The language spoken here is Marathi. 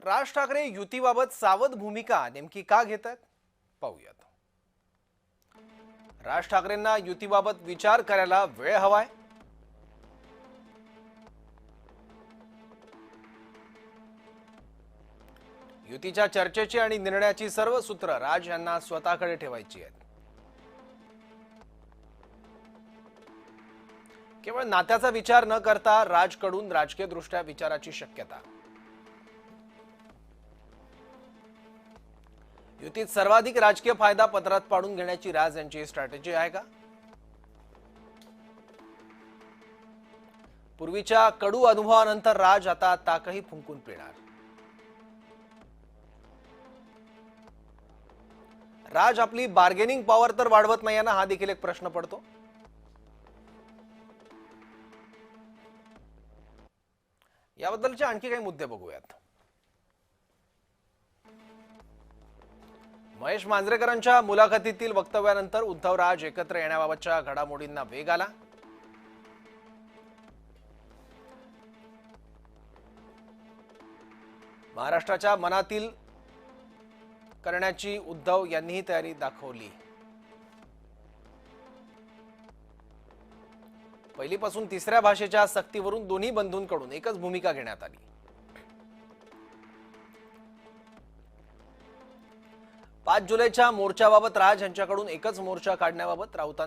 राज ठाकरे युतीबाबत सावध भूमिका नेमकी का घेतात पाहूयात। राज ठाकरेंना युतीबाबत विचार करायला वेळ हवाय। युतीच्या चर्चेची आणि निर्णयाची सर्व सूत्र राज यांना स्वतःकडे ठेवायची आहेत। केवळ नात्याचा विचार न करता राजकडून राजकीय दृष्ट्या विचाराची शक्यता। युतीत सर्वाधिक राजकीय फायदा पदरात पाडून घेण्याची राज यांची स्ट्रॅटेजी आहे का? पूर्वीच्या कडू अनुभवानंतर राज आता ताकही फुंकून पिणार। राज आपली बार्गेनिंग पॉवर तर वाढवत नाही ना, हा देखील एक प्रश्न पडतो। याबद्दलचे आणखी काही मुद्दे बघूयात। महेश मांजरेकरांच्या मुलाखतीतील वक्तव्यानंतर उद्धवराज एकत्र येण्याबाबतच्या घडामोडींना वेग आला। महाराष्ट्राच्या मनातील करण्याची उद्धव यांनीही तयारी दाखवली। पहिलीपासून तिसऱ्या भाषेच्या सक्तीवरून दोन्ही बंधूंकडून एकच भूमिका घेण्यात आली। 5 जुलैच्या मोर्चाबाबत राज यांच्याकडून एकच मोर्चा काढण्याबाबत राऊतांना